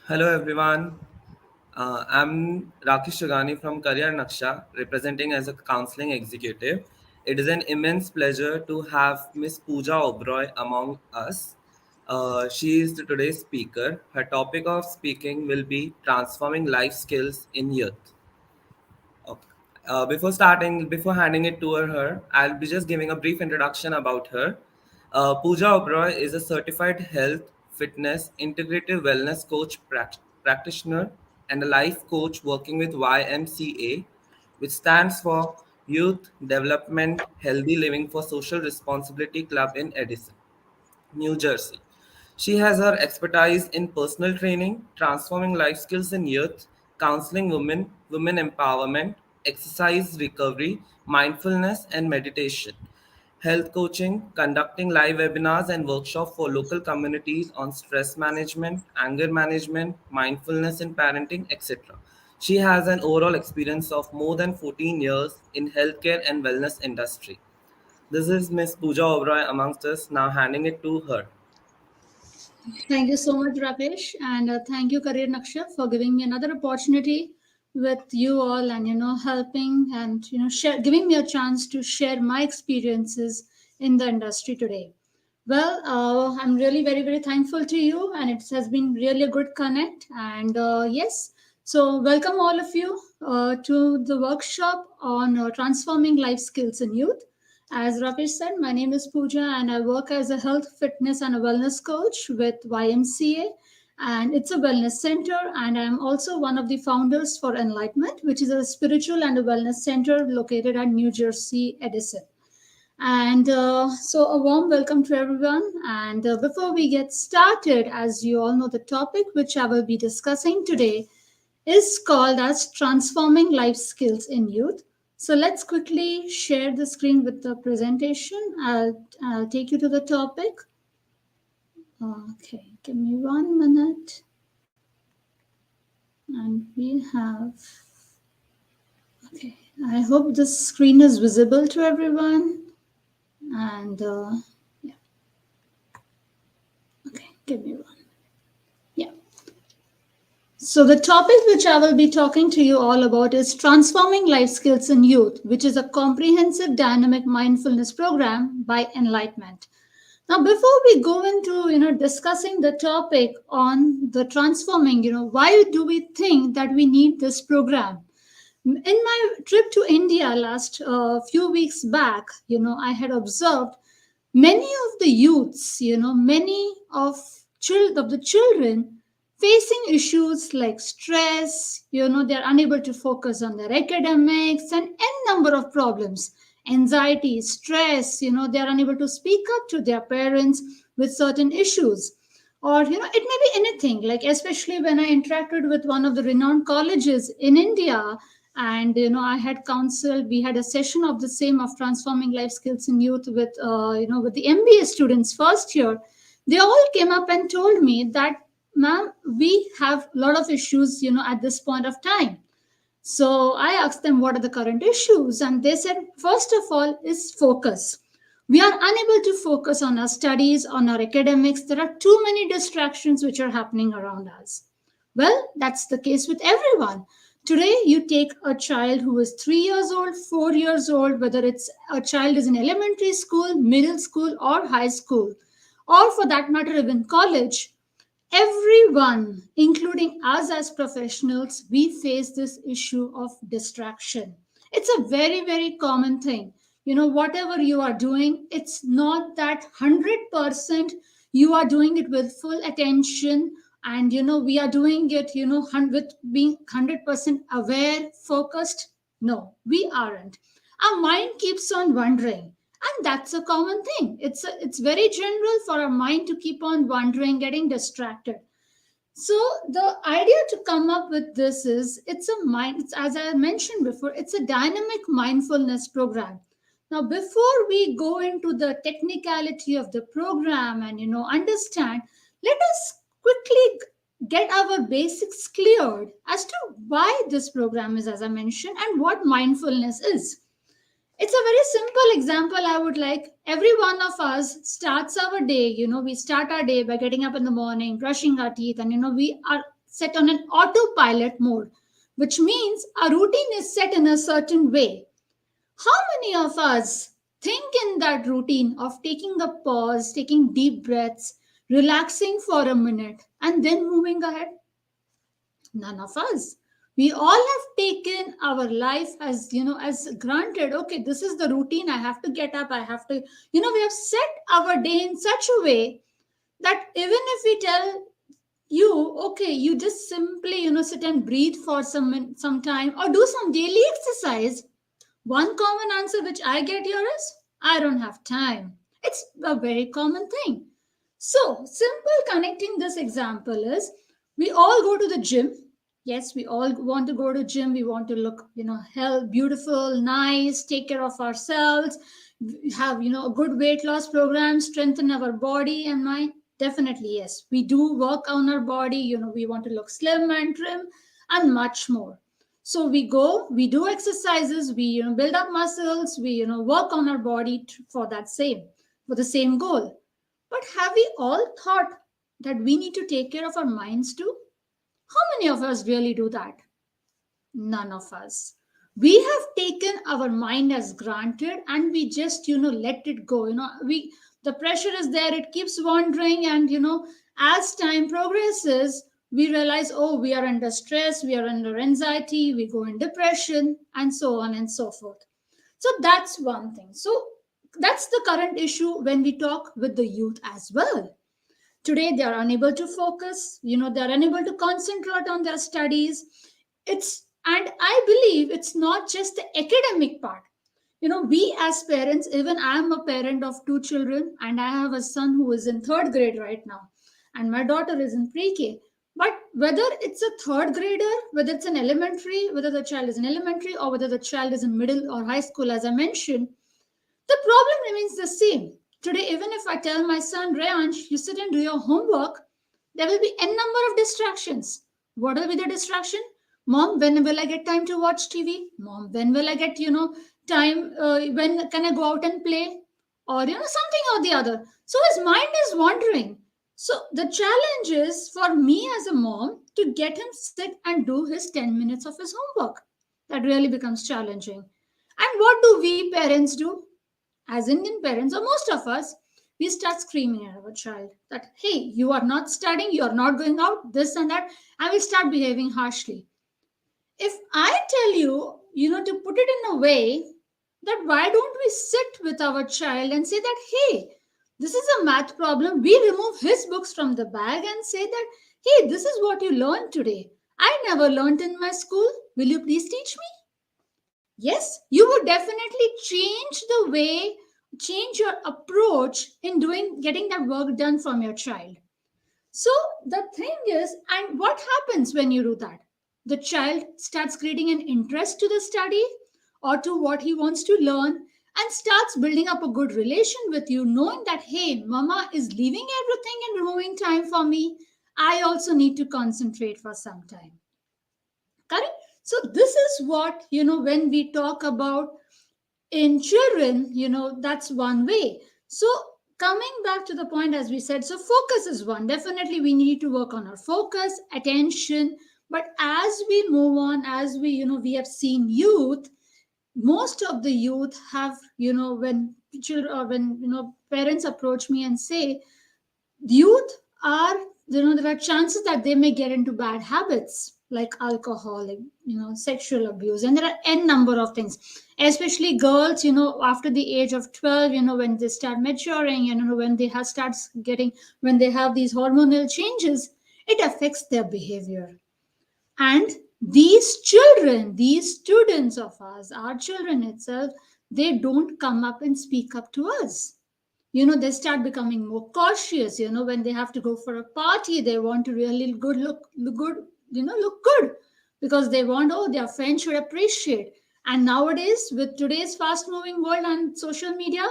Hello everyone. I'm Rakesh Shugani from Career Naksha, representing as a counseling executive. It is an immense pleasure to have Miss Pooja Oberai among us. She is today's speaker. Her topic of speaking will be transforming life skills in youth. Okay. Before handing it to her, I'll be just giving a brief introduction about her. Pooja Oberoi is a certified health, fitness, integrative wellness coach practitioner and a life coach working with YMCA, which stands for Youth Development Healthy Living for Social Responsibility Club in Edison, New Jersey. She has her expertise in personal training, transforming life skills in youth, counseling women, women empowerment, exercise recovery, mindfulness, and meditation, health coaching, conducting live webinars and workshops for local communities on stress management, anger management, mindfulness in parenting, etc. She has an overall experience of more than 14 years in healthcare and wellness industry. This is Miss Pooja Oberoi amongst us. Now handing it to her. Thank you so much, Rakesh, and thank you, Career Naksha, for giving me another opportunity with you all, and helping and giving me a chance to share my experiences in the industry today. Well, I'm really very thankful to you, and it has been really a good connect. And yes, so welcome all of you to the workshop on transforming life skills in youth. As Rakesh said, my name is Pooja and I work as a health, fitness, and a wellness coach with YMCA. And it's a wellness center. And I'm also one of the founders for Enlightenment, which is a spiritual and a wellness center located at New Jersey, Edison. And so, a warm welcome to everyone. And before we get started, as you all know, the topic which I will be discussing today is called as transforming life skills in youth. So let's quickly share the screen with the presentation. I'll take you to the topic. Okay, give me 1 minute. And we have, okay, I hope this screen is visible to everyone. And yeah, okay, give me one. Yeah. So, the topic which I will be talking to you all about is Transforming Life Skills in Youth, which is a comprehensive dynamic mindfulness program by Enlightenment. Now, before we go into discussing the topic on the transforming, why do we think that we need this program? In my trip to India last few weeks back, I had observed many of the youths, many of the children facing issues like stress, they're unable to focus on their academics and n number of problems, anxiety, stress, they're unable to speak up to their parents with certain issues. Or, it may be anything, like especially when I interacted with one of the renowned colleges in India, and I had counseled, we had a session of the same of transforming life skills in youth with with the MBA students first year. They all came up and told me that, ma'am, we have a lot of issues at this point of time. So I asked them what are the current issues, and they said first of all is focus. We are unable to focus on our studies, on our academics. There are too many distractions which are happening around us. Well, that's the case with everyone. Today, you take a child who is 3 years old, 4 years old, whether it's a child is in elementary school, middle school, or high school, or for that matter, even college. Everyone, including us as professionals, we face this issue of distraction. It's a very common thing. Whatever you are doing, it's not that 100% you are doing it with full attention, and we are doing it with being 100% aware, focused. No, we aren't. Our mind keeps on wandering, and that's a common thing. It's very general for our mind to keep on wandering, getting distracted. So the idea to come up with this is, it's, as I mentioned before, it's a dynamic mindfulness program. Now, before we go into the technicality of the program and understand, let us quickly get our basics cleared as to why this program is, as I mentioned, and what mindfulness is. It's a very simple example I would like. Every one of us starts our day, we start our day by getting up in the morning, brushing our teeth, and we are set on an autopilot mode, which means our routine is set in a certain way. How many of us think in that routine of taking a pause, taking deep breaths, relaxing for a minute, and then moving ahead? None of us. We all have taken our life as, as granted. Okay, this is the routine. I have to get up. I have to, we have set our day in such a way that even if we tell you, okay, you just simply, sit and breathe for some time or do some daily exercise, one common answer which I get here is, I don't have time. It's a very common thing. So, simple connecting this example is, we all go to the gym. Yes, we all want to go to gym. We want to look, health, beautiful, nice, take care of ourselves, have, a good weight loss program, strengthen our body and mind. Definitely, yes. We do work on our body. We want to look slim and trim and much more. So we go, we do exercises, we build up muscles, we work on our body for the same goal. But have we all thought that we need to take care of our minds too? How many of us really do that? None of us. We have taken our mind as granted and we just let it go. We The pressure is there, it keeps wandering, and as time progresses, we realize, oh, we are under stress, we are under anxiety, we go in depression, and so on and so forth. So that's one thing. So that's the current issue when we talk with the youth as well. Today they are unable to focus, they are unable to concentrate on their studies. And I believe it's not just the academic part. We as parents, even I am a parent of two children, and I have a son who is in third grade right now, and my daughter is in pre-K. But whether it's a third grader, whether it's an elementary, whether the child is in elementary, or whether the child is in middle or high school, as I mentioned, the problem remains the same. Today, even if I tell my son, Rayansh, you sit and do your homework, there will be n number of distractions. What will be the distraction? Mom, when will I get time to watch TV? Mom, when will I get, time? When can I go out and play? Or, something or the other. So his mind is wandering. So the challenge is for me as a mom to get him sit and do his 10 minutes of his homework. That really becomes challenging. And what do we parents do? As Indian parents, or most of us, we start screaming at our child that, hey, you are not studying, you are not going out, this and that, and we start behaving harshly. If I tell you, to put it in a way that why don't we sit with our child and say that, hey, this is a math problem, we remove his books from the bag and say that, hey, this is what you learned today. I never learned in my school. Will you please teach me? Yes, you would definitely change your approach in getting that work done from your child. So the thing is, and what happens when you do that? The child starts creating an interest to the study or to what he wants to learn, and starts building up a good relation with you, knowing that, hey, mama is leaving everything and removing time for me. I also need to concentrate for some time. Correct? So this is what, when we talk about in children, that's one way. So coming back to the point, as we said, so focus is one. Definitely we need to work on our focus, attention. But as we move on, as we have seen youth, most of the youth have, when children or when, parents approach me and say, youth are, there are chances that they may get into bad habits like alcohol, like, sexual abuse, and there are n number of things, especially girls, after the age of 12, when they start maturing, when they have starts getting, when they have these hormonal changes, it affects their behavior. And these children, these students of us, our children itself, they don't come up and speak up to us. They start becoming more cautious. When they have to go for a party, they want to really look good, look good, because they want, oh, their friends should appreciate. And nowadays, with today's fast moving world and social media,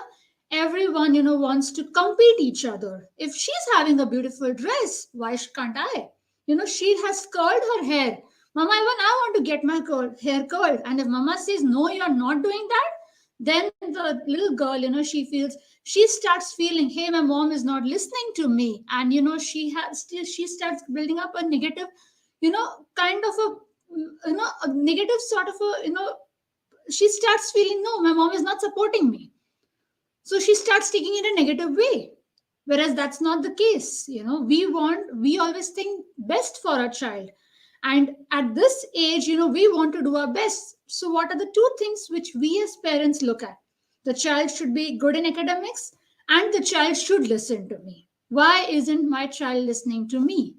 everyone, wants to compete each other. If she's having a beautiful dress, why can't I? She has curled her hair. Mama, even I want to get my hair curled. And if mama says, no, you're not doing that, then the little girl, she starts feeling, hey, my mom is not listening to me. And, she starts building up a negative, kind of a negative sort of she starts feeling, no, my mom is not supporting me. So she starts taking it a negative way. Whereas that's not the case. We always think best for our child. And at this age, we want to do our best. So what are the two things which we as parents look at? The child should be good in academics and the child should listen to me. Why isn't my child listening to me?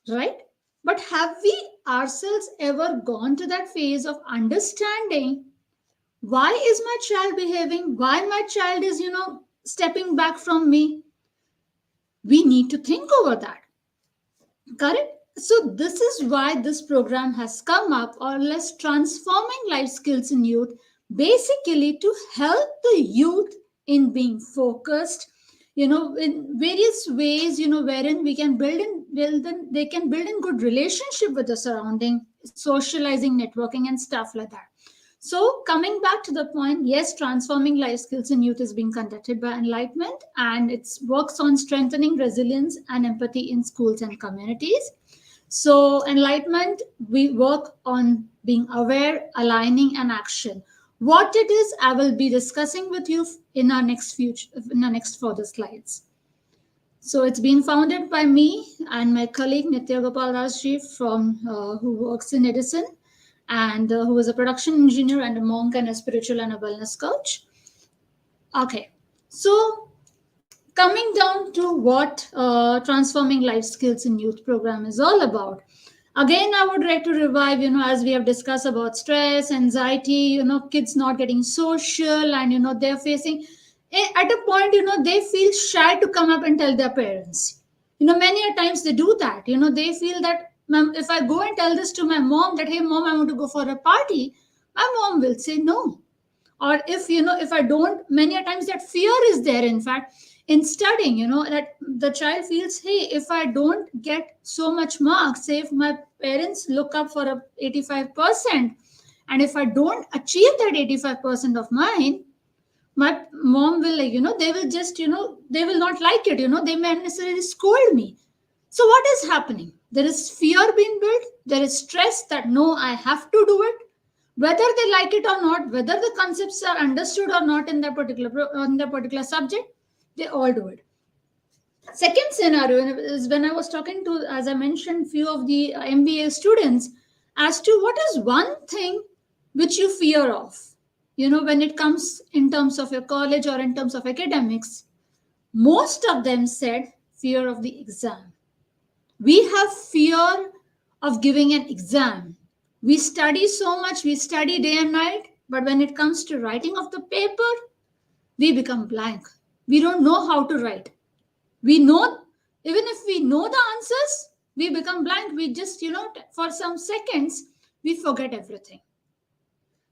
Right? But have we ourselves ever gone to that phase of understanding why is my child behaving, why my child is stepping back from me? We need to think over that. Correct? So this is why this program has come up, or less, transforming life skills in youth, basically to help the youth in being focused, in various ways, wherein we can they can build in good relationship with the surrounding, socializing, networking, and stuff like that. So, coming back to the point, yes, transforming life skills in youth is being conducted by Enlightenment, and it works on strengthening resilience and empathy in schools and communities. So, Enlightenment, we work on being aware, aligning, and action. What it is, I will be discussing with you in our next further slides. So it's been founded by me and my colleague Nitya Gopal Rajji from who works in Edison, and who is a production engineer and a monk and a spiritual and a wellness coach. Okay, so coming down to what transforming life skills in youth program is all about. Again, I would like to revive, as we have discussed about stress, anxiety, kids not getting social, and they're facing at a point, they feel shy to come up and tell their parents. Many a times they do that. They feel that, ma'am, if I go and tell this to my mom that, hey mom, I want to go for a party, my mom will say no. Or if I don't, many a times that fear is there, in fact, in studying, that the child feels, hey, if I don't get so much marks, say if my parents look up for a 85%, and if I don't achieve that 85% of mine, my mom will, they will just, they will not like it, they may unnecessarily scold me. So what is happening? There is fear being built, there is stress that no, I have to do it, whether they like it or not, whether the concepts are understood or not in that particular subject, they all do it. Second scenario is when I was talking to, as I mentioned, few of the MBA students as to what is one thing which you fear of, when it comes in terms of your college or in terms of academics. Most of them said fear of the exam. We have fear of giving an exam. We study so much, we study day and night, but when it comes to writing of the paper, we become blank. We don't know how to write. We know, even if we know the answers, we become blank. We just, for some seconds, we forget everything.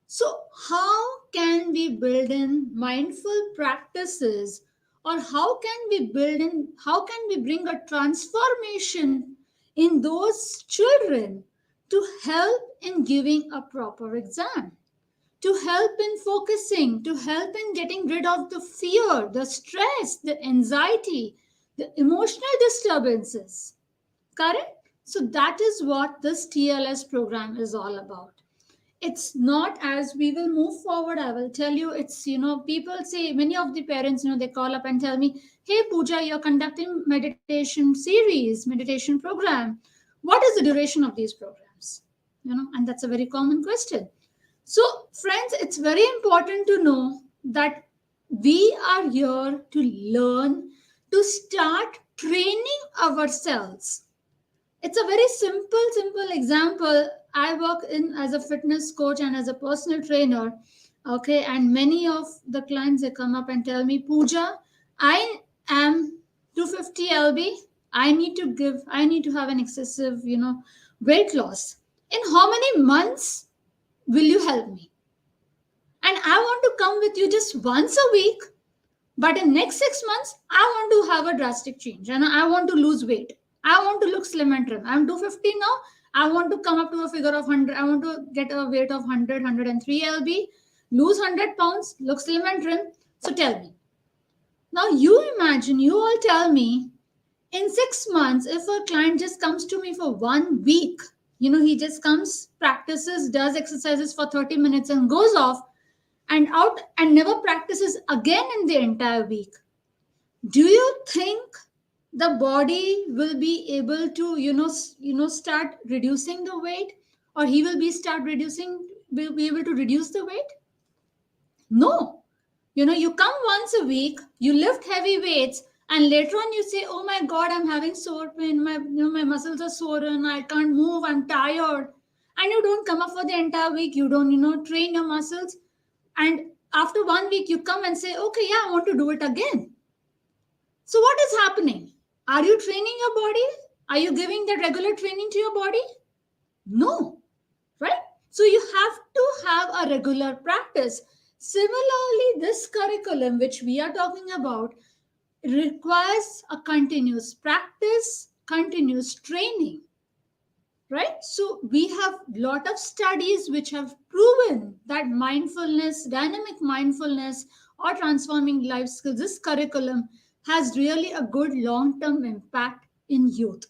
So, how can we build in mindful practices, or how can we bring a transformation in those children to help in giving a proper exam, to help in focusing, to help in getting rid of the fear, the stress, the anxiety, the emotional disturbances? Correct? So that is what this TLS program is all about. It's not, as we will move forward, I will tell you, it's, people say, many of the parents, they call up and tell me, hey Pooja, you're conducting meditation program. What is the duration of these programs? And that's a very common question. So friends, it's very important to know that we are here to learn, to start training ourselves. It's a very simple example. I work in as a fitness coach and as a personal trainer. Okay, and many of the clients, they come up and tell me, Pooja, I am 250 lb. I need to have an excessive, weight loss. In how many months will you help me? And I want to come with you just once a week, but in next 6 months, I want to have a drastic change and I want to lose weight. I want to look slim and trim. I'm 250 now. I want to come up to a figure of 100. I want to get a weight of 100, 103 lb, lose 100 pounds, look slim and trim. So tell me. Now you imagine, you all tell me, In 6 months, if a client just comes to me for 1 week, he just comes, practices, does exercises for 30 minutes and goes off and out and never practices again in the entire week, do you think the body will be able to start reducing the weight, or he will be able to reduce the weight? No. You come once a week, you lift heavy weights, and later on you say, oh my god, I'm having sore pain, my muscles are swollen, I can't move, I'm tired. And you don't come up for the entire week, you don't train your muscles, and after 1 week you come and say, okay, yeah, I want to do it again. So what is happening? Are you training your body? Are you giving the regular training to your body? No, right? So you have to have a regular practice. Similarly, this curriculum which we are talking about requires a continuous practice, continuous training, right? So we have lot of studies which have proven that mindfulness, dynamic mindfulness, or transforming life skills, this curriculum has really a good long-term impact in youth,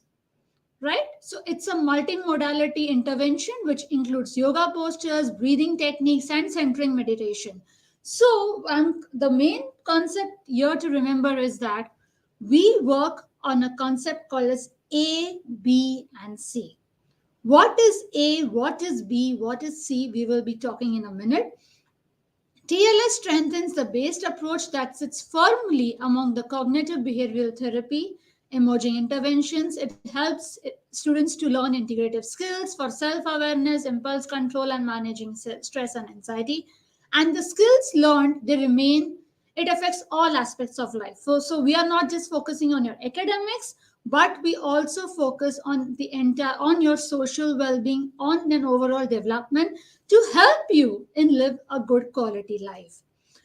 right? So it's a multimodality intervention which includes yoga postures, breathing techniques, and centering meditation. So the main concept here to remember is that we work on a concept called as A, B, and C. What is A, what is B, what is C, we will be talking in a minute. TLS strengthens the based approach that sits firmly among the cognitive behavioral therapy emerging interventions. It helps students to learn integrative skills for self awareness, impulse control, and managing stress and anxiety. And the skills learned, they remain, it affects all aspects of life. So we are not just focusing on your academics, but we also focus on the entire, on your social well-being, on an overall development to help you in live a good quality life.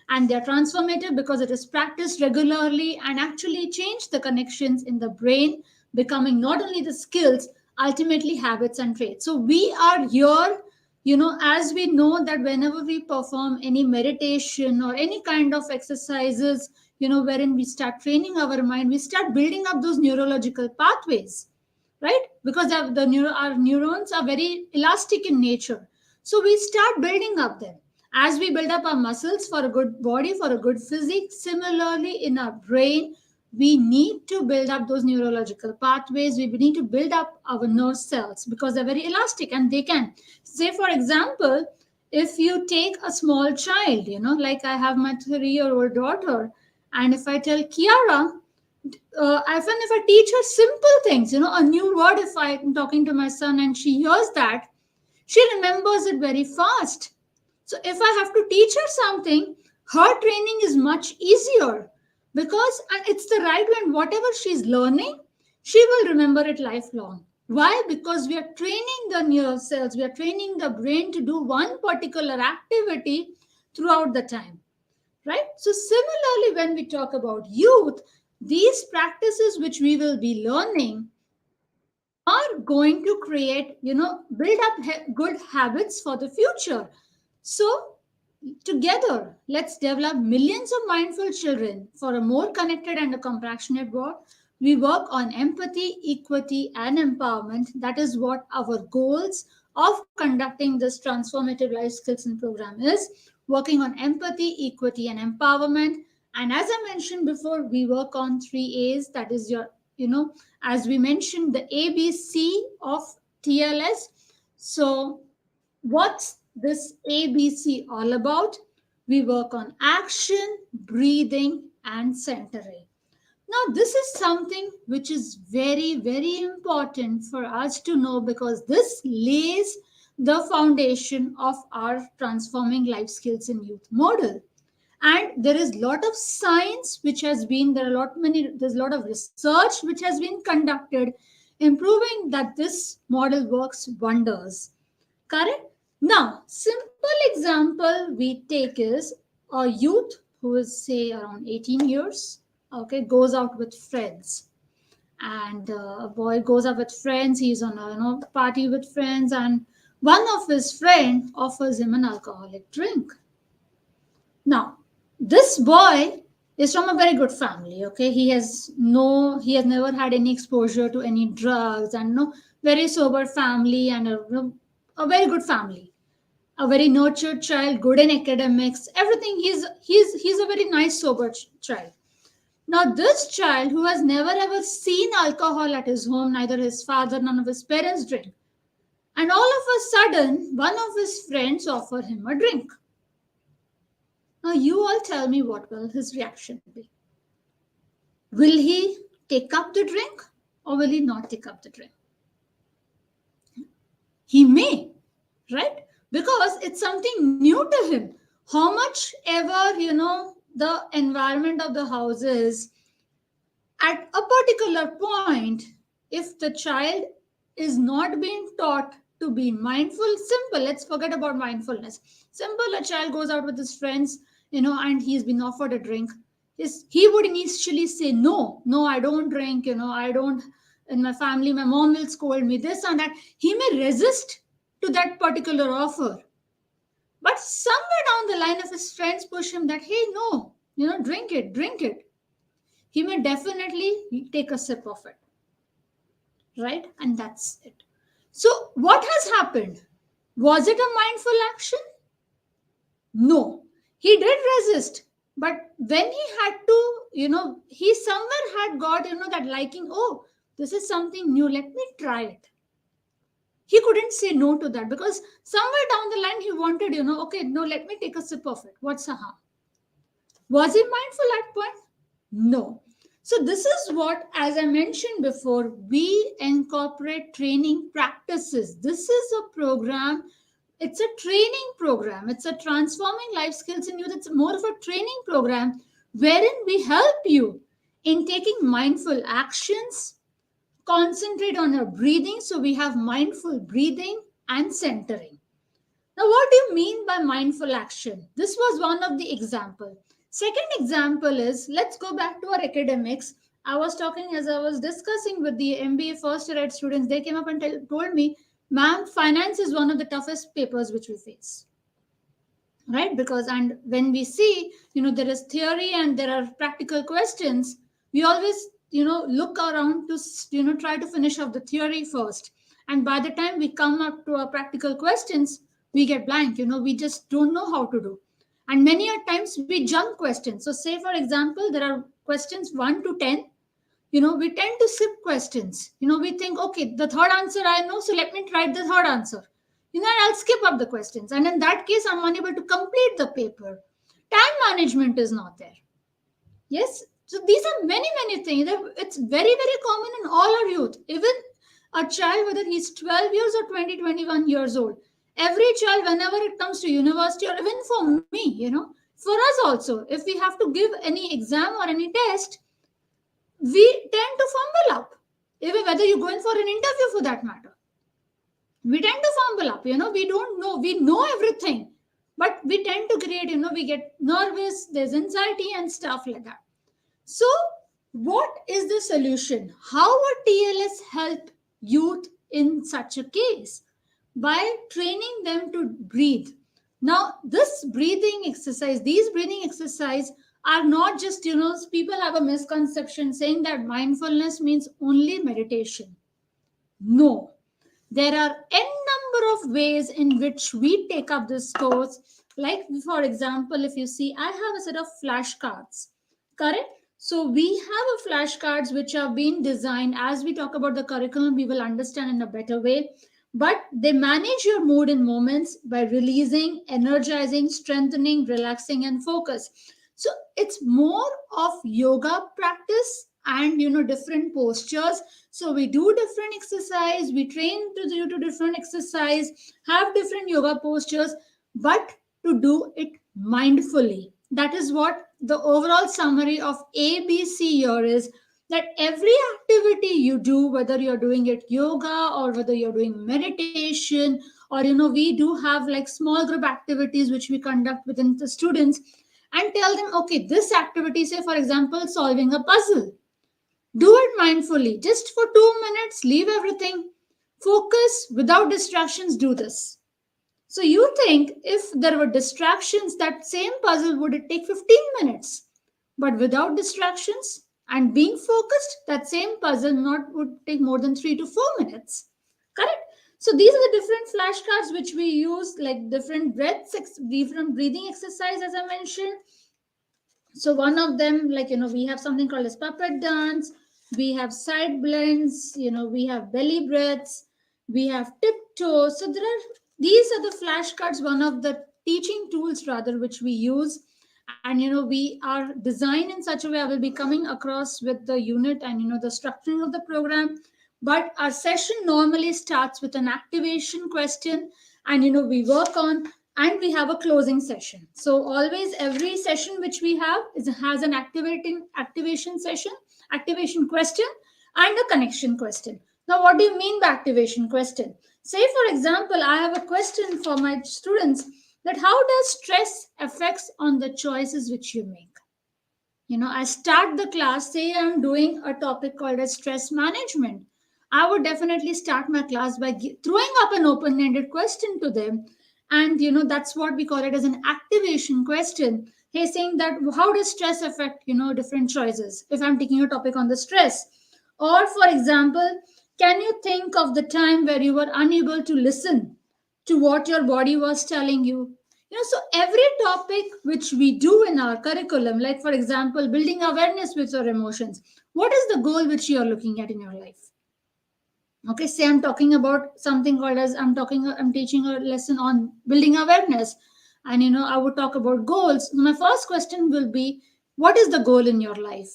And they're transformative because it is practiced regularly and actually change the connections in the brain, becoming not only the skills, ultimately habits and traits. So we are here, as we know that whenever we perform any meditation or any kind of exercises, wherein we start training our mind, we start building up those neurological pathways, right? Because our neurons are very elastic in nature. So we start building up them. As we build up our muscles for a good body, for a good physique, similarly in our brain, we need to build up those neurological pathways. We need to build up our nerve cells because they're very elastic and they can. Say, for example, if you take a small child, like I have my 3-year-old daughter, and if I tell Kiara, even if I teach her simple things, a new word, if I'm talking to my son and she hears that, she remembers it very fast. So if I have to teach her something, her training is much easier because and it's the right way. And whatever she's learning, she will remember it lifelong. Why? Because we are training the nerve cells, we are training the brain to do one particular activity throughout the time, right? So similarly, when we talk about youth, these practices which we will be learning are going to create, build up good habits for the future. So together, let's develop millions of mindful children for a more connected and a compassionate world. We work on empathy, equity, and empowerment. That is what our goals of conducting this transformative life skills and program is. Working on empathy, equity, and empowerment. And as I mentioned before, we work on 3 A's. That is your, as we mentioned, the ABC of TLS. So what's this ABC all about? We work on action, breathing, and centering. Now, this is something which is very, very important for us to know because this lays the foundation of our transforming life skills in youth model. And there is a lot of science which has been there's a lot of research which has been conducted improving that this model works wonders. Correct? Now, simple example we take is a youth who is say around 18 years, okay, goes out with friends. And a boy goes out with friends, he's on a party with friends, and one of his friend offers him an alcoholic drink. Now, this boy is from a very good family. Okay, he has never had any exposure to any drugs, and no, very sober family, and a very good family, a very nurtured child, good in academics, everything. He's a very nice sober child. Now this child who has never ever seen alcohol at his home, neither his father, none of his parents drink, and all of a sudden one of his friends offer him a drink. Now you all tell me what will his reaction be. Will he take up the drink or will he not take up the drink? He may, right? Because it's something new to him. How much ever, the environment of the house is, at a particular point, if the child is not being taught to be mindful, simple, let's forget about mindfulness. Simple, a child goes out with his friends, and he's been offered a drink. He would initially say, no, no, I don't drink, I don't, in my family, my mom will scold me, this and that. He may resist to that particular offer. But somewhere down the line, if his friends push him that, hey, no, drink it, drink it, he may definitely take a sip of it, right? And that's it. So what has happened? Was it a mindful action? No, he did resist. But when he had to, he somewhere had got, that liking, oh, this is something new, let me try it. He couldn't say no to that because somewhere down the line he wanted, okay, no, let me take a sip of it. What's the harm? Was he mindful at point? No. So this is what, as I mentioned before, we incorporate training practices. This is a program. It's a training program. It's a transforming life skills in youth. It's more of a training program wherein we help you in taking mindful actions, concentrate on your breathing. So we have mindful breathing and centering. Now, what do you mean by mindful action? This was one of the example. Second example is, let's go back to our academics. I was talking as I was discussing with the MBA first year students. They came up and told me, ma'am, finance is one of the toughest papers which we face. Right? Because, and when we see, there is theory and there are practical questions, we always, look around to, try to finish off the theory first. And by the time we come up to our practical questions, we get blank, we just don't know how to do. And many a times we jump questions. So say, for example, there are questions 1 to 10. We tend to skip questions. We think, okay, the third answer I know, so let me try the third answer. And I'll skip up the questions. And in that case, I'm unable to complete the paper. Time management is not there. Yes? So these are many, many things. It's very, very common in all our youth. Even a child, whether he's 12 years or 20, 21 years old, every child, whenever it comes to university, or even for me, for us also, if we have to give any exam or any test, we tend to fumble up. Even whether you go in for an interview for that matter, we tend to fumble up. We don't know. We know everything, but we tend to create, we get nervous, there's anxiety and stuff like that. So what is the solution? How would TLS help youth in such a case? By training them to breathe. Now, these breathing exercise are not just, people have a misconception saying that mindfulness means only meditation. No, there are n number of ways in which we take up this course. Like, for example, if you see, I have a set of flashcards, correct? So we have a flashcards which are being designed. As we talk about the curriculum, we will understand in a better way. But they manage your mood in moments by releasing, energizing, strengthening, relaxing, and focus. So it's more of yoga practice and different postures. So we do different exercise, we train to do different exercise, have different yoga postures, but to do it mindfully. That is what the overall summary of ABC here is, that every activity you do, whether you're doing it yoga or whether you're doing meditation, or we do have like small group activities which we conduct within the students, and tell them, okay, this activity, say for example, solving a puzzle, do it mindfully, just for 2 minutes, leave everything, focus without distractions, do this. So you think if there were distractions, that same puzzle would it take 15 minutes? but without distractions and being focused, that same puzzle not would take more than 3 to 4 minutes. Correct? So these are the different flashcards which we use, like different different breathing exercise, as I mentioned. So one of them, like, we have something called as puppet dance, we have side blends, we have belly breaths, we have tiptoes. So these are the flashcards, one of the teaching tools rather, which we use. And we are designed in such a way, I will be coming across with the unit and the structuring of the program. But our session normally starts with an activation question, and we work on, and we have a closing session. So always every session which we have has an activation session, activation question, and a connection question. Now, what do you mean by activation question? Say, for example, I have a question for my students, that how does stress affects on the choices which you make? I start the class, say I'm doing a topic called as stress management. I would definitely start my class by throwing up an open-ended question to them. And that's what we call it as an activation question. Hey, saying that how does stress affect different choices, if I'm taking a topic on the stress. Or for example, can you think of the time where you were unable to listen to what your body was telling you? So every topic which we do in our curriculum, like for example, building awareness with your emotions, what is the goal which you are looking at in your life? Okay, say I'm talking about something called as I'm teaching a lesson on building awareness, and I would talk about goals. My first question will be, what is the goal in your life?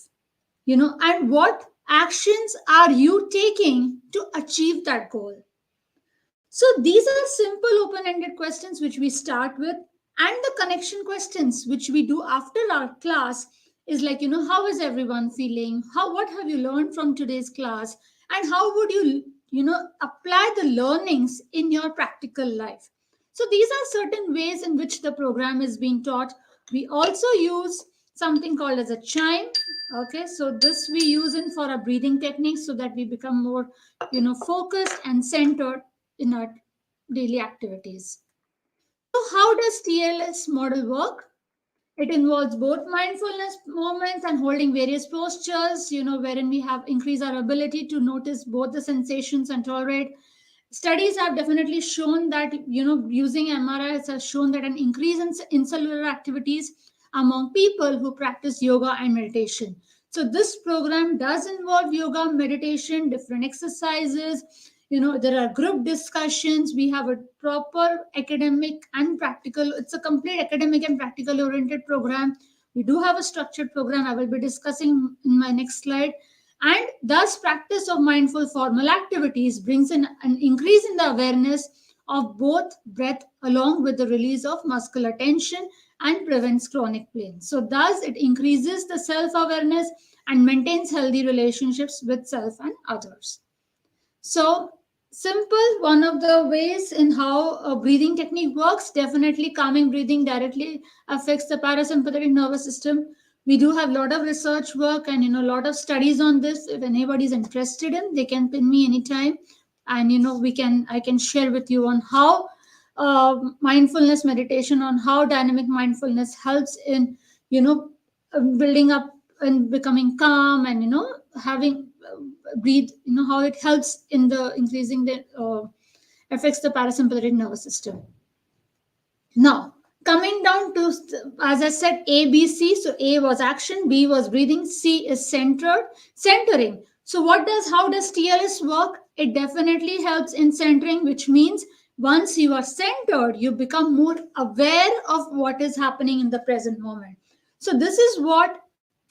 And what actions are you taking to achieve that goal? So these are simple open-ended questions which we start with, and the connection questions which we do after our class is like, how is everyone feeling? What have you learned from today's class? And how would you, apply the learnings in your practical life? So these are certain ways in which the program is being taught. We also use something called as a chime. Okay, so this we use in for our breathing techniques so that we become more, focused and centered in our daily activities. So, how does TLS model work? It involves both mindfulness moments and holding various postures, wherein we have increased our ability to notice both the sensations and tolerate. Studies have definitely shown that, using MRIs has shown that an increase in cellular activities among people who practice yoga and meditation. So this program does involve yoga, meditation, different exercises. There are group discussions. We have a proper academic and practical. It's a complete academic and practical oriented program. We do have a structured program I will be discussing in my next slide. And thus, practice of mindful formal activities brings in an increase in the awareness of both breath along with the release of muscular tension and prevents chronic pain. So, thus, it increases the self awareness and maintains healthy relationships with self and others. So, simple, one of the ways in how a breathing technique works, definitely calming breathing directly affects the parasympathetic nervous system. We do have a lot of research work and a lot of studies on this. If anybody is interested in, they can pin me anytime, and I can share with you on how mindfulness meditation, on how dynamic mindfulness helps in building up and becoming calm, and having breathe, how it helps in the increasing the affects the parasympathetic nervous system. Now, coming down to, as I said, A, B, C. So A was action, B was breathing, C is centering. So how does TLS work? It definitely helps in centering, which means once you are centered, you become more aware of what is happening in the present moment. So this is what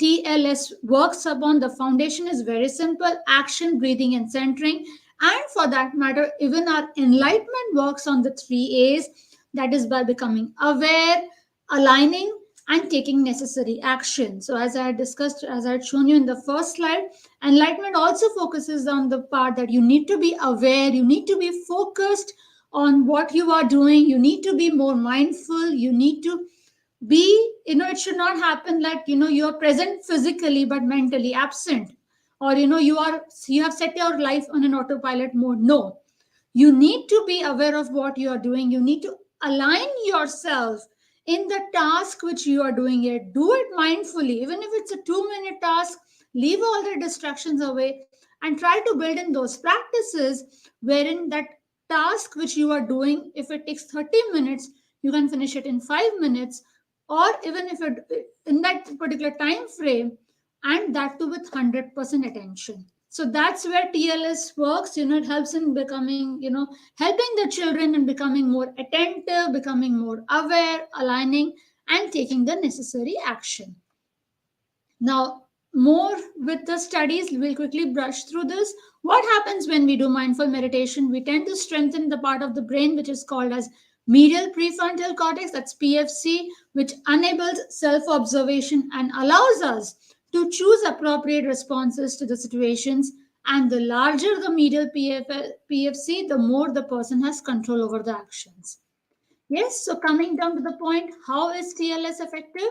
TLS works upon. The foundation is very simple: action, breathing, and centering. And for that matter, even our enlightenment works on the 3 A's, that is by becoming aware, aligning, and taking necessary action. So, as I had discussed, as I had shown you in the first slide, enlightenment also focuses on the part that you need to be aware, you need to be focused on what you are doing, you need to be more mindful, you need to be, it should not happen like, you are present physically but mentally absent, or you have set your life on an autopilot mode. No, you need to be aware of what you are doing. You need to align yourself in the task which you are doing it. Do it mindfully. Even if it's a 2 minute task, leave all the distractions away and try to build in those practices wherein that task which you are doing, if it takes 30 minutes, you can finish it in 5 minutes, or even if it in that particular time frame, and that too with 100% attention. So that's where TLS works. It helps in becoming, helping the children in becoming more attentive, becoming more aware, aligning, and taking the necessary action. Now, more with the studies, we'll quickly brush through this. What happens when we do mindful meditation? We tend to strengthen the part of the brain which is called as medial prefrontal cortex, that's PFC, which enables self observation and allows us to choose appropriate responses to the situations. And the larger the medial PFC, the more the person has control over the actions. Yes, so coming down to the point, how is TLS effective?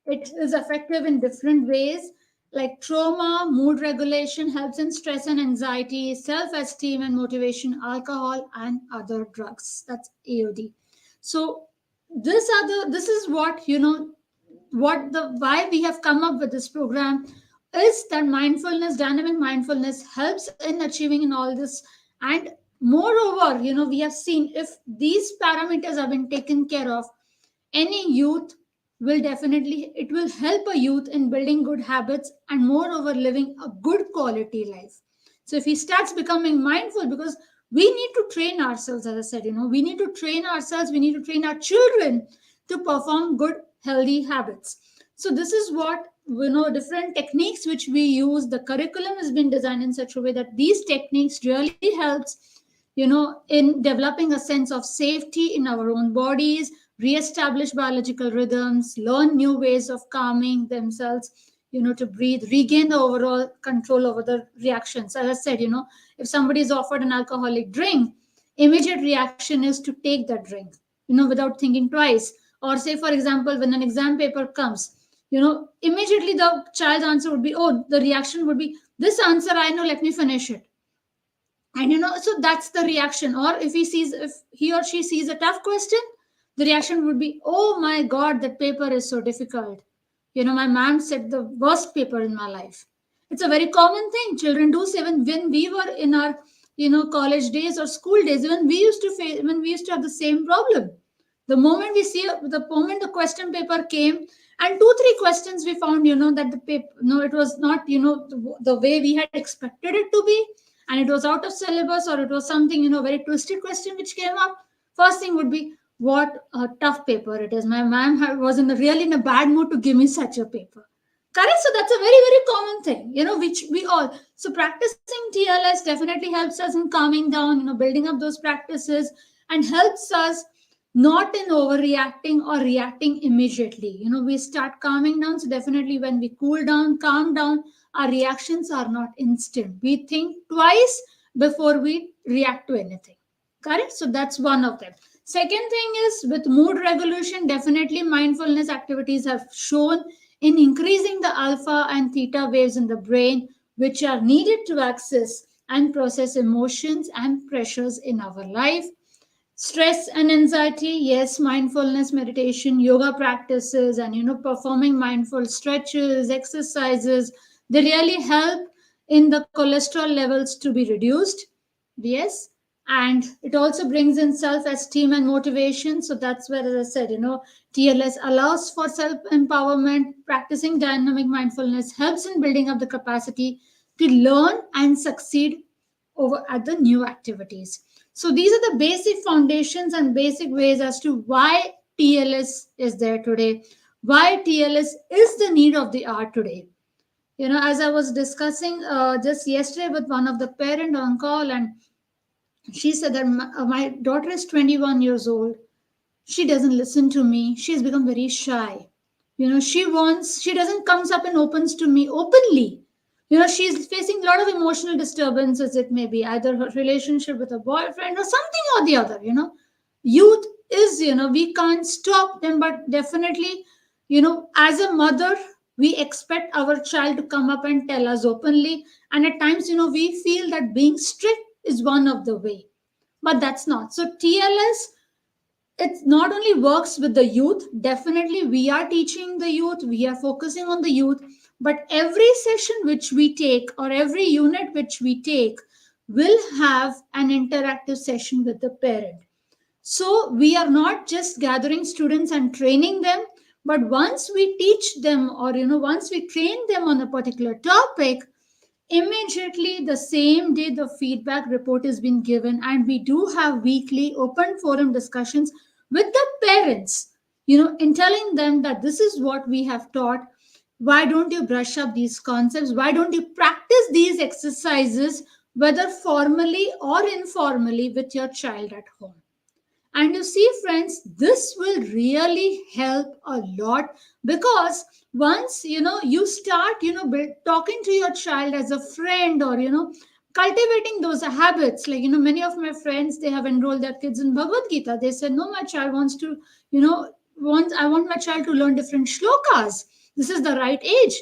It is effective in different ways, like trauma, mood regulation, helps in stress and anxiety, self esteem and motivation, alcohol, and other drugs. That's AOD. So, this is what, what the why we have come up with this program is that mindfulness, dynamic mindfulness, helps in achieving in all this. And moreover, we have seen if these parameters have been taken care of, any youth will definitely, it will help a youth in building good habits and moreover living a good quality life. So if he starts becoming mindful, because we need to train ourselves, as I said, we need to train ourselves, we need to train our children to perform good healthy habits. So this is what, different techniques which we use. The curriculum has been designed in such a way that these techniques really helps, in developing a sense of safety in our own bodies, re-establish biological rhythms, learn new ways of calming themselves, to breathe, regain the overall control over the reactions. As I said, if somebody is offered an alcoholic drink, immediate reaction is to take that drink, without thinking twice. Or say, for example, when an exam paper comes, immediately the child's answer would be, oh, the reaction would be, this answer I know, let me finish it. And so that's the reaction. Or if he or she sees a tough question, the reaction would be, oh my god, that paper is so difficult. My mom said the worst paper in my life. It's a very common thing children do say. When we were in our college days or school days, when we used to have the same problem. The moment the question paper came, and 2-3 questions we found, that the paper, no, it was not, the way we had expected it to be, and it was out of syllabus, or it was something, very twisted question which came up. First thing would be, what a tough paper it is. My mom was really in a bad mood to give me such a paper. Correct? So that's a very, very common thing, which we all. So practicing TLS definitely helps us in calming down, building up those practices, and helps us not in overreacting or reacting immediately. We start calming down. So definitely when we cool down, calm down, our reactions are not instant. We think twice before we react to anything. Correct? So that's one of them. Second thing is with mood regulation, definitely mindfulness activities have shown in increasing the alpha and theta waves in the brain, which are needed to access and process emotions and pressures in our life. Stress and anxiety, yes, mindfulness meditation, yoga practices, and performing mindful stretches, exercises, they really help in the cholesterol levels to be reduced. Yes. And it also brings in self-esteem and motivation. So that's where, as I said, TLS allows for self-empowerment. Practicing dynamic mindfulness helps in building up the capacity to learn and succeed over at the new activities. So these are the basic foundations and basic ways as to why TLS is there today, why TLS is the need of the hour today. As I was discussing just yesterday with one of the parent on call, and she said that my daughter is 21 years old. She doesn't listen to me. She's become very shy. She doesn't comes up and opens to me openly. She's facing a lot of emotional disturbances. It may be either her relationship with a boyfriend or something or the other. Youth is, we can't stop them, but definitely, as a mother, we expect our child to come up and tell us openly. And at times, we feel that being strict is one of the way, but that's not. So TLS it not only works with the youth, definitely we are teaching the youth, we are focusing on the youth, but every session which we take or every unit which we take will have an interactive session with the parent. So we are not just gathering students and training them, but once we teach them, or once we train them on a particular topic, immediately the same day the feedback report is being given, and we do have weekly open forum discussions with the parents, in telling them that this is what we have taught. Why don't you brush up these concepts? Why don't you practice these exercises, whether formally or informally, with your child at home? And you see, friends, this will really help a lot, because once you start talking to your child as a friend, or cultivating those habits. Like, many of my friends, they have enrolled their kids in Bhagavad Gita. They said, no, my child wants to, I want my child to learn different shlokas. This is the right age.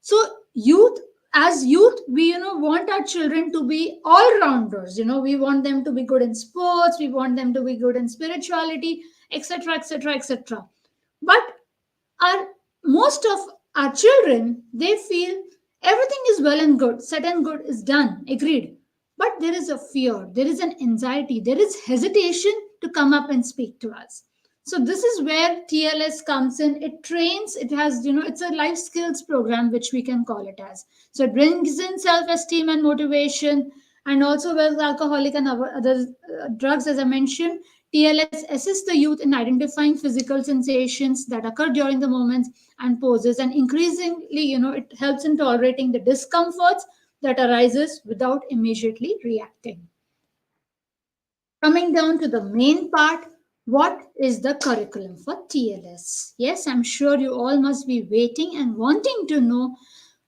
So youth, as youth, we want our children to be all rounders. We want them to be good in sports, we want them to be good in spirituality, etc., etc., etc. But our most of our children, they feel everything is well and good, set and good is done, agreed, but there is a fear, there is an anxiety, there is hesitation to come up and speak to us. So this is where TLS comes in. It trains, it has, it's a life skills program, which we can call it as. So it brings in self-esteem and motivation, and also with alcoholic and other drugs, as I mentioned. TLS assists the youth in identifying physical sensations that occur during the moments and poses, and increasingly, it helps in tolerating the discomforts that arises without immediately reacting. Coming down to the main part, what is the curriculum for TLS? Yes, I'm sure you all must be waiting and wanting to know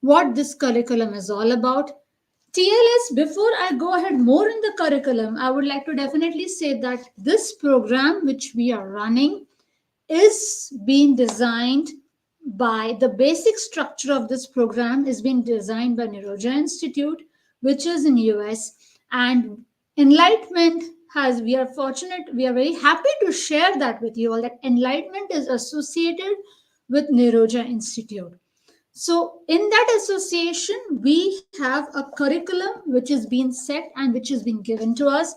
what this curriculum is all about. TLS, before I go ahead more in the curriculum, I would like to definitely say that this program which we are running is being designed by, the basic structure of this program is being designed by Niroja Institute, which is in US. And Enlightenment has, we are fortunate, we are very happy to share that with you all, that Enlightenment is associated with Niroja Institute. So, in that association, we have a curriculum which is being set and which is being given to us,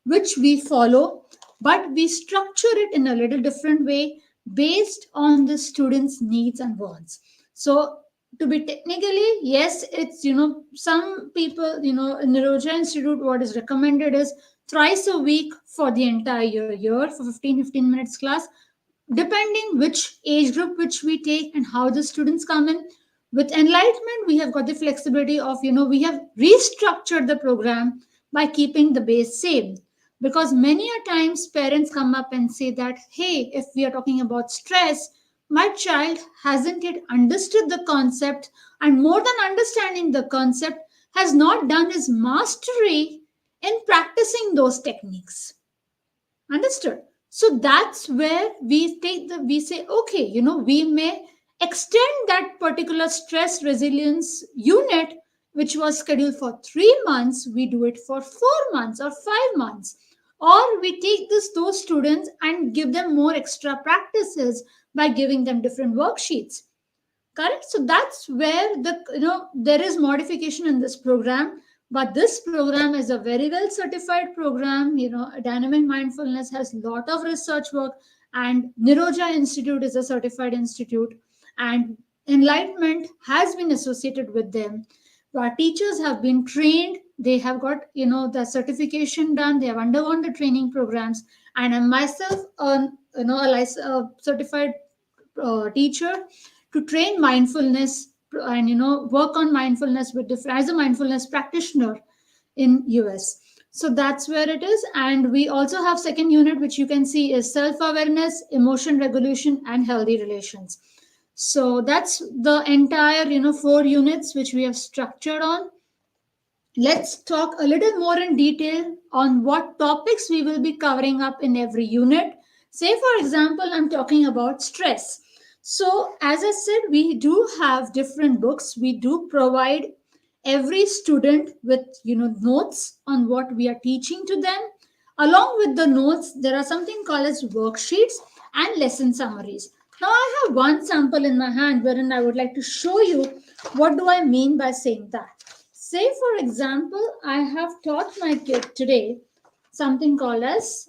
which we follow, but we structure it in a little different way based on the students' needs and wants. So, to be technically, yes, it's, some people, in Niroja Institute, what is recommended is thrice a week for the entire year for 15 minutes class, depending which age group which we take and how the students come in. With Enlightenment, we have got the flexibility of, we have restructured the program by keeping the base same. Because many a times parents come up and say that, hey, if we are talking about stress, my child hasn't yet understood the concept, and more than understanding the concept, has not done his mastery in practicing those techniques. Understood? So that's where we say, okay, we may extend that particular stress resilience unit, which was scheduled for 3 months, we do it for 4 months or 5 months. Or we take those students and give them more extra practices by giving them different worksheets. Correct? So that's where there is modification in this program. But this program is a very well certified program. Dynamic mindfulness has a lot of research work, and Niroja Institute is a certified institute, and Enlightenment has been associated with them. Our teachers have been trained. They have got the certification done. They have undergone the training programs, and I'm myself a certified teacher to train mindfulness, and work on mindfulness with different, as a mindfulness practitioner in US. So that's where it is. And we also have second unit, which you can see is self-awareness, emotion regulation, and healthy relations. So that's the entire 4 units which we have structured on. Let's talk a little more in detail on what topics we will be covering up in every unit. Say, for example, I'm talking about stress. So, as I said, we do have different books. We do provide every student with notes on what we are teaching to them. Along with the notes, there are something called as worksheets and lesson summaries. Now I have one sample in my hand wherein I would like to show you what do I mean by saying that. Say for example, I have taught my kid today something called as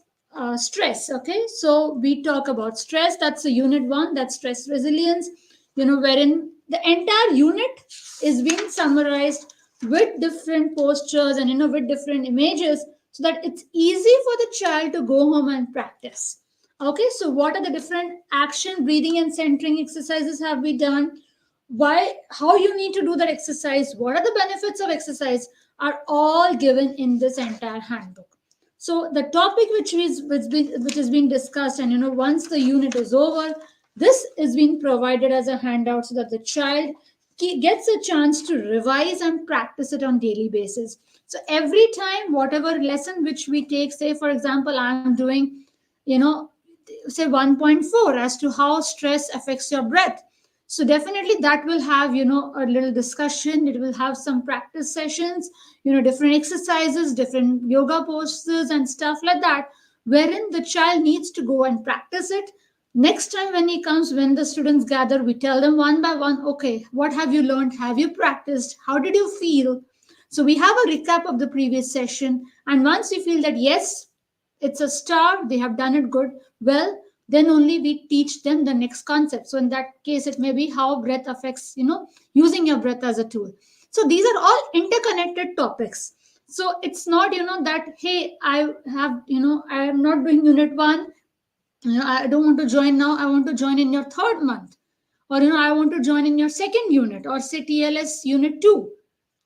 stress. Okay, so we talk about stress. That's a unit one. That's stress resilience. Wherein the entire unit is being summarized with different postures and with different images, so that it's easy for the child to go home and practice. Okay, so what are the different action, breathing, and centering exercises have we done? Why, how you need to do that exercise? What are the benefits of exercise? Are all given in this entire handbook. So the topic which is being discussed, and once the unit is over, this is being provided as a handout so that the child gets a chance to revise and practice it on daily basis. So every time, whatever lesson which we take, say for example, I'm doing, you know, say 1.4 as to how stress affects your breath. So definitely that will have, a little discussion. It will have some practice sessions, different exercises, different yoga poses and stuff like that, wherein the child needs to go and practice it. Next time when he comes, when the students gather, we tell them one by one, okay, what have you learned? Have you practiced? How did you feel? So we have a recap of the previous session. And once you feel that, yes, it's a star, they have done it good, well, then only we teach them the next concept. So in that case, it may be how breath affects, using your breath as a tool. So these are all interconnected topics. So it's not, that, hey, I have, I am not doing unit one, I don't want to join now, I want to join in your third month. Or, I want to join in your second unit, or say TLS unit 2.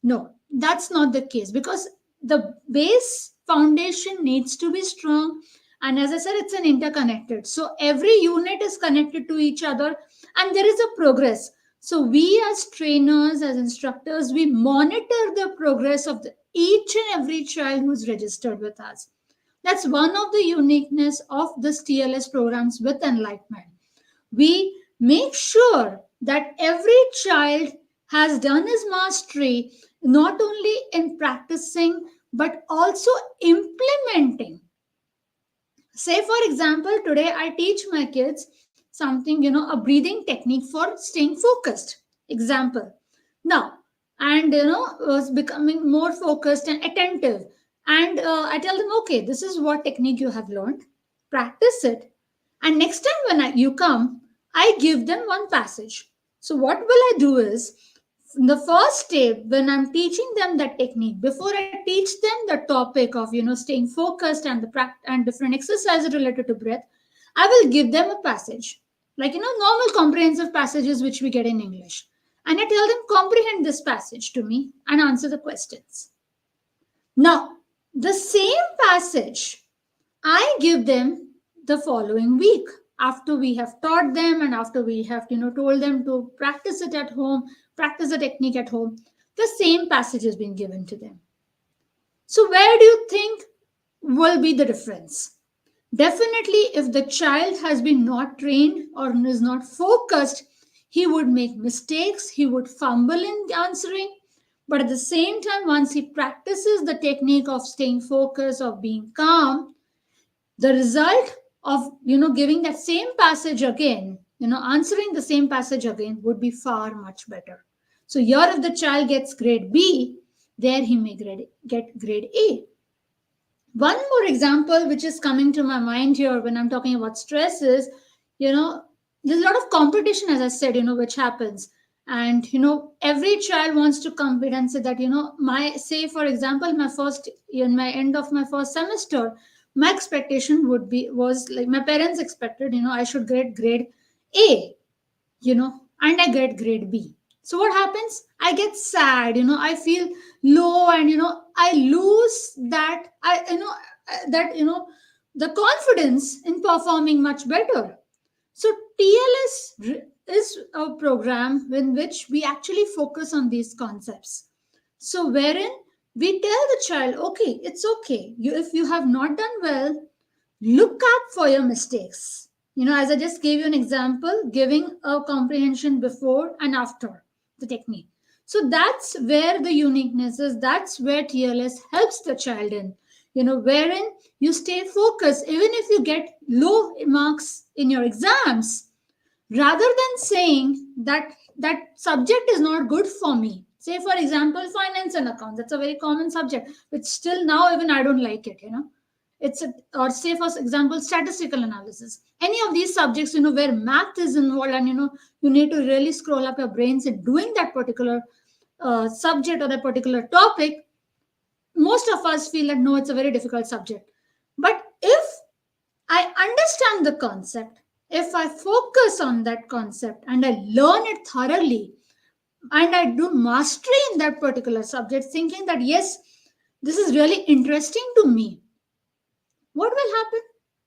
No, that's not the case, because the base foundation needs to be strong. And as I said, it's an interconnected. So every unit is connected to each other, and there is a progress. So we as trainers, as instructors, we monitor the progress of each and every child who's registered with us. That's one of the uniqueness of this TLS programs with Enlightenment. We make sure that every child has done his mastery, not only in practicing but also implementing. Say for example, today I teach my kids something, a breathing technique for staying focused. Example. Now, and was becoming more focused and attentive. And I tell them, okay, this is what technique you have learned. Practice it. And next time when you come, I give them one passage. So what will I do is, the first step when I'm teaching them that technique, before I teach them the topic of staying focused and and different exercises related to breath, I will give them a passage, like normal comprehensive passages which we get in English, and I tell them, comprehend this passage to me and answer the questions. Now the same passage I give them the following week, after we have taught them and after we have told them to practice it at home, practice the technique at home. The same passage has been given to them. So where do you think will be the difference? Definitely, if the child has been not trained or is not focused, he would make mistakes, he would fumble in answering. But at the same time, once he practices the technique of staying focused, of being calm, the result of giving that same passage again, answering the same passage again, would be far much better. So here, if the child gets grade B, there he may get grade A. One more example which is coming to my mind here when I'm talking about stress is, there's a lot of competition, as I said, which happens. And, every child wants to compete and say that, say, for example, in my end of my first semester, my expectation was like my parents expected, I should get grade A, and I get grade B. So what happens? I get sad, I feel low, and I lose the confidence in performing much better. So TLS is a program in which we actually focus on these concepts. So wherein we tell the child, okay, it's okay. If you have not done well, look out for your mistakes. As I just gave you an example, giving a comprehension before and after the technique. So that's where the uniqueness is. That's where TLS helps the child in. wherein you stay focused even if you get low marks in your exams, rather than saying that that subject is not good for me. Say for example, finance and accounts, that's a very common subject, which still now even I don't like it. It's a, or say for example, statistical analysis, any of these subjects, where math is involved, and you need to really scroll up your brains in doing that particular subject or that particular topic. Most of us feel that no, it's a very difficult subject. But if I understand the concept, if I focus on that concept and I learn it thoroughly, and I do mastery in that particular subject, thinking that yes, this is really interesting to me, what will happen?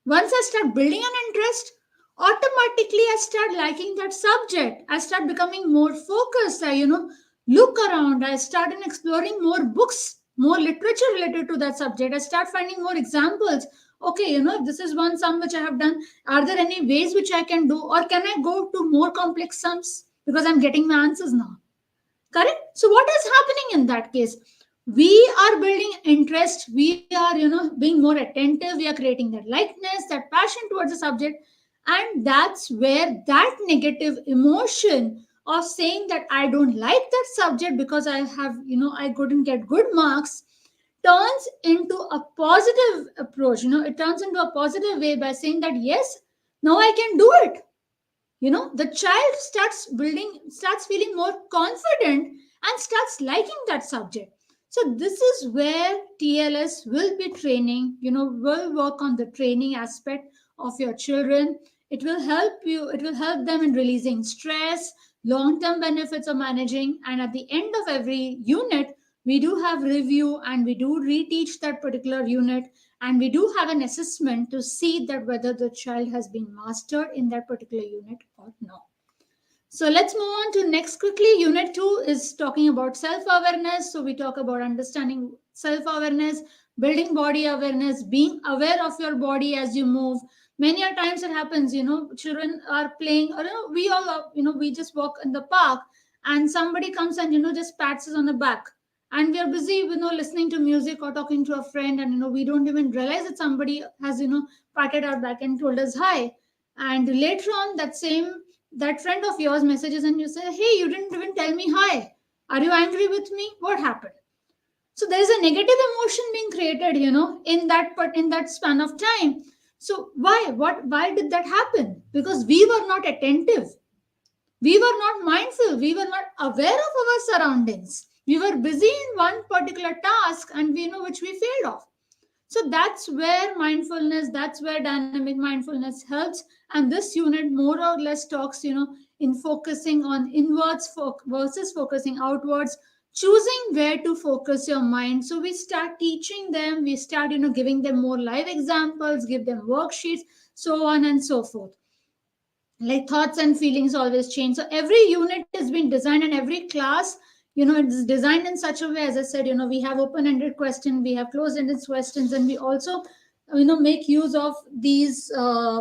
Once I start building an interest, automatically I start liking that subject. I start becoming more focused. I, look around. I start in exploring more books, more literature related to that subject. I start finding more examples. Okay, if this is one sum which I have done, are there any ways which I can do, or can I go to more complex sums because I'm getting my answers now? Correct. So what is happening in that case? We are building interest. We are being more attentive. We are creating that likeness, that passion towards the subject. And that's where that negative emotion of saying that I don't like that subject because I have, I couldn't get good marks, turns into a positive approach. It turns into a positive way by saying that yes, now I can do it. The child starts feeling more confident and starts liking that subject. So this is where TLS will be training, will work on the training aspect of your children. It will help them in releasing stress, long term benefits of managing, and at the end of every unit we do have review and we do reteach that particular unit, and we do have an assessment to see that whether the child has been mastered in that particular unit or not. So let's move on to next quickly. Unit 2 is talking about self-awareness. So we talk about understanding self-awareness, building body awareness, being aware of your body as you move. Many a times it happens, children are playing, or we all, we just walk in the park and somebody comes and, just pats us on the back. And we are busy, listening to music or talking to a friend, and, we don't even realize that somebody has, patted our back and told us hi. And later on, that friend of yours messages and you say, hey, you didn't even tell me hi. Are you angry with me? What happened? So there is a negative emotion being created, in that span of time. So why did that happen? Because we were not attentive. We were not mindful. We were not aware of our surroundings. We were busy in one particular task, and we know which we failed of. So that's where mindfulness, that's where dynamic mindfulness helps. And this unit more or less talks, in focusing on inwards versus focusing outwards, choosing where to focus your mind. So we start teaching them, we start, giving them more live examples, give them worksheets, so on and so forth. Like thoughts and feelings always change. So every unit has been designed, and every class, it's designed in such a way. As I said, we have open-ended questions, we have closed-ended questions, and we also make use of these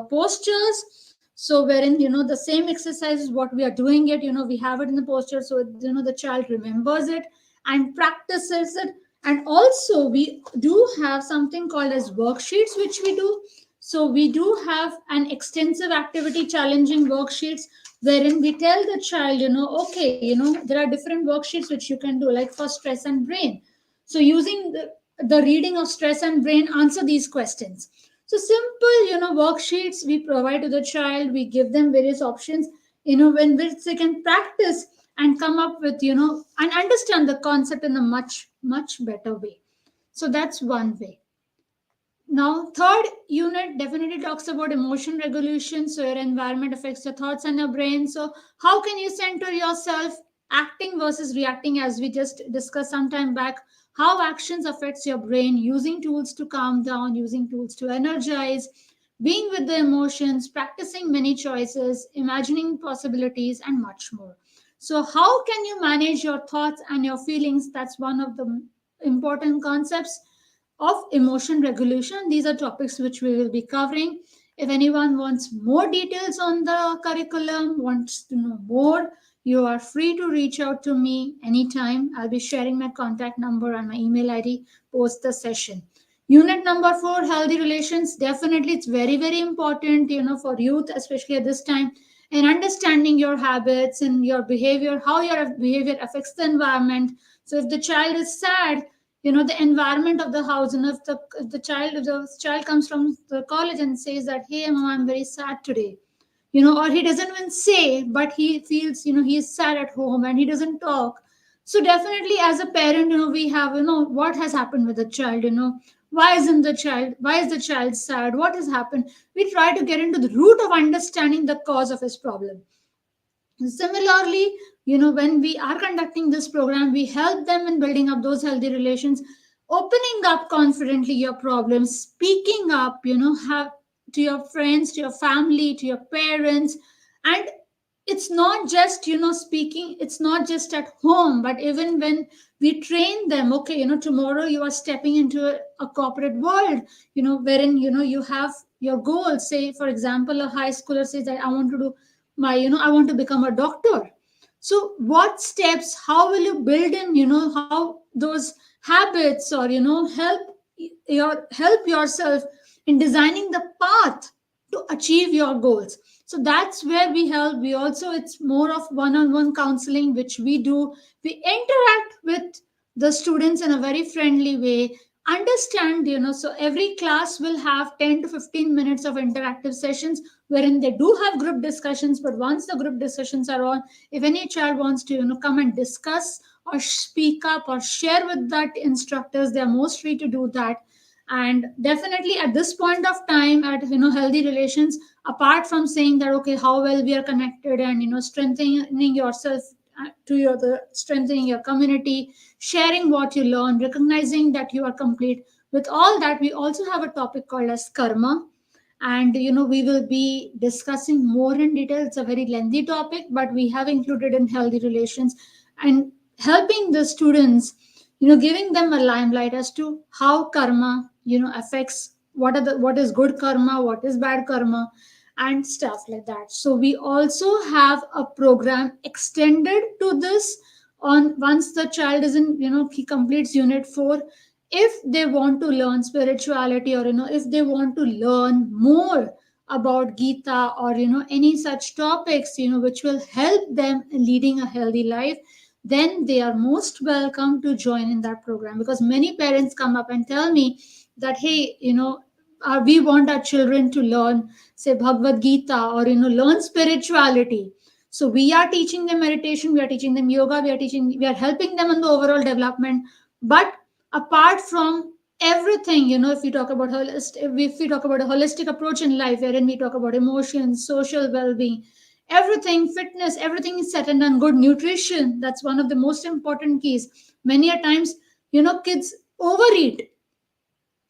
postures. So wherein the same exercise is what we are doing it, we have it in the posture, so the child remembers it and practices it. And also we do have something called as worksheets which we do. So we do have an extensive activity challenging worksheets wherein we tell the child, okay, there are different worksheets which you can do, like for stress and brain. So using the reading of stress and brain, answer these questions. So simple, worksheets we provide to the child, we give them various options, when which they can practice and come up with, and understand the concept in a much, much better way. So that's one way. Now, third unit definitely talks about emotion regulation. So your environment affects your thoughts and your brain. So how can you center yourself? Acting versus reacting, as we just discussed some time back. How actions affects your brain, using tools to calm down, using tools to energize, being with the emotions, practicing many choices, imagining possibilities, and much more. So how can you manage your thoughts and your feelings? That's one of the important concepts of emotion regulation. These are topics which we will be covering. If anyone wants more details on the curriculum, wants to know more, you are free to reach out to me anytime. I'll be sharing my contact number and my email ID post the session. Unit number 4, healthy relations. Definitely, it's very, very important, for youth, especially at this time, and understanding your habits and your behavior, how your behavior affects the environment. So, if the child is sad, the environment of the house, and if the child comes from the college and says that, hey, mom, I'm very sad today, or he doesn't even say, but he feels, he's sad at home and he doesn't talk. So definitely, as a parent, we have, what has happened with the child, why is the child sad, what has happened. We try to get into the root of understanding the cause of his problem. Similarly, when we are conducting this program, we help them in building up those healthy relations, opening up confidently your problems, speaking up, have to your friends, to your family, to your parents. And it's not just, speaking, it's not just at home, but even when we train them, okay, tomorrow you are stepping into a corporate world, wherein, you have your goals. Say, for example, a high schooler says that I want to do I want to become a doctor. So what steps, how will you build in, how those habits, or help yourself in designing the path to achieve your goals. So that's where we help. We also, it's more of one-on-one counseling which we do. We interact with the students in a very friendly way, understand, so every class will have 10 to 15 minutes of interactive sessions wherein they do have group discussions. But once the group discussions are on, if any child wants to, come and discuss or speak up or share with that instructors, they are most free to do that. And definitely at this point of time, at, healthy relations, apart from saying that, okay, how well we are connected, and, strengthening yourself, to your the strengthening your community, sharing what you learn, recognizing that you are complete. With all that, we also have a topic called as karma. And, we will be discussing more in detail. It's a very lengthy topic, but we have included in healthy relations, and helping the students, giving them a limelight as to how karma, affects, what is good karma, what is bad karma, and stuff like that. So we also have a program extended to this. On once the child is in, he completes unit 4, if they want to learn spirituality, or, if they want to learn more about Gita, or, any such topics, which will help them in leading a healthy life, then they are most welcome to join in that program. Because many parents come up and tell me that, hey, we want our children to learn, say, Bhagavad Gita, or, learn spirituality. So we are teaching them meditation, we are teaching them yoga, we are helping them in the overall development. But apart from everything, if we talk about if we talk about a holistic approach in life, wherein we talk about emotions, social well-being, everything, fitness, everything is set and done. Good nutrition, that's one of the most important keys. Many a times, kids overeat,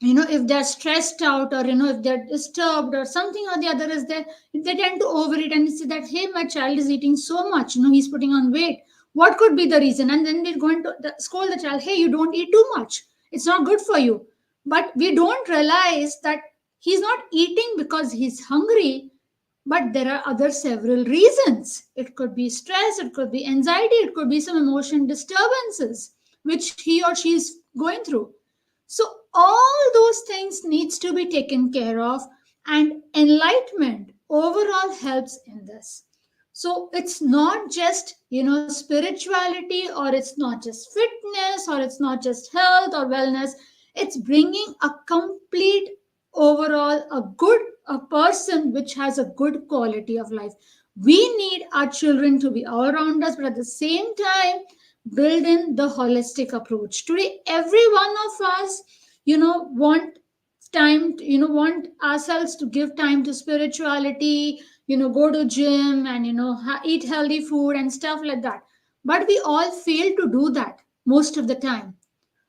if they're stressed out, or, if they're disturbed, or something or the other is there, they tend to overeat, and you see that, hey, my child is eating so much, he's putting on weight. What could be the reason? And then they're going to scold the child, hey, you don't eat too much, it's not good for you. But we don't realize that he's not eating because he's hungry, but there are other several reasons. It could be stress, it could be anxiety, it could be some emotion disturbances which he or she is going through. So all those things needs to be taken care of, and enlightenment overall helps in this. So it's not just, spirituality, or it's not just fitness, or it's not just health or wellness. It's bringing a complete overall a good a person which has a good quality of life. We need our children to be all around us, but at the same time build in the holistic approach. Today every one of us, want time, want ourselves to give time to spirituality, go to gym, and, eat healthy food and stuff like that. But we all fail to do that most of the time.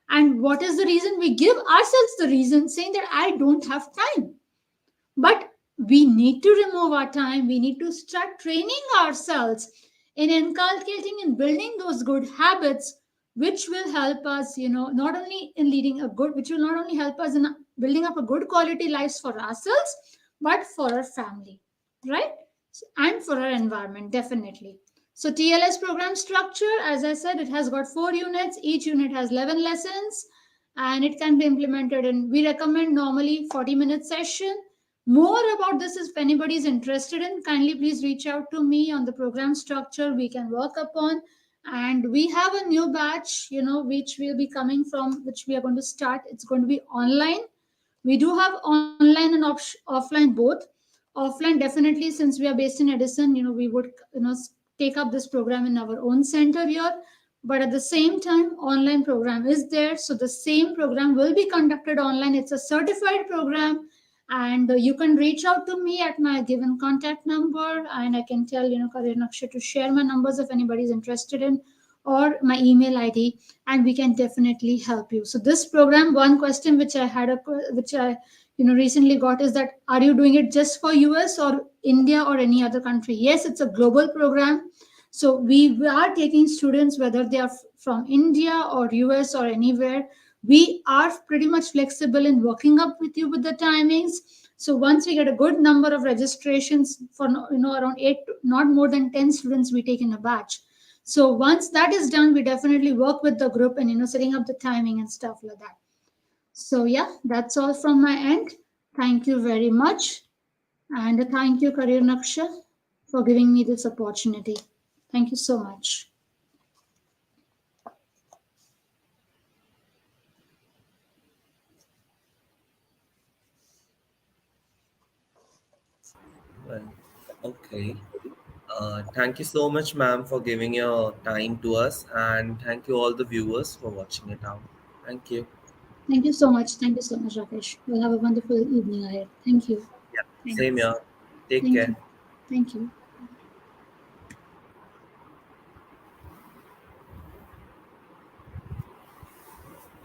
And what is the reason? We give ourselves the reason, saying that I don't have time. But we need to remove our time. We need to start training ourselves in inculcating and building those good habits, which will help us, not only in leading a good, which will not only help us in building up a good quality lives for ourselves, but for our family, right? And for our environment, definitely. So TLS program structure, as I said, it has got 4 units. Each unit has 11 lessons. and it can be implemented in, we recommend normally 40-minute session. More about this, if anybody is interested in, kindly please reach out to me on the program structure we can work upon. And we have a new batch, which will be coming from, which we are going to start. It's going to be online. We do have online and offline both. Offline, definitely, since we are based in Edison, we would take up this program in our own center here. But at the same time, online program is there, so the same program will be conducted online. It's a certified program, and you can reach out to me at my given contact number, and I can tell Career Naksha to share my numbers if anybody is interested in, or my email ID, and we can definitely help you. So this program, one question which I had, which I recently got, is that are you doing it just for US or India or any other country? Yes, it's a global program. So we are taking students whether they are from India or US or anywhere. We are pretty much flexible in working up with you with the timings. So once we get a good number of registrations for around 8, not more than 10 students we take in a batch. So once that is done, we definitely work with the group and setting up the timing and stuff like that. So yeah, that's all from my end. Thank you very much. And thank you, Career Naksha, for giving me this opportunity. Thank you so much. Well, okay. Thank you so much, ma'am, for giving your time to us, and thank you all the viewers for watching it out. Thank you. Thank you so much. Thank you so much, Rakesh. We'll have a wonderful evening ahead. Thank you. Yeah. Same Thanks. here. Take Thank you. care. Thank you.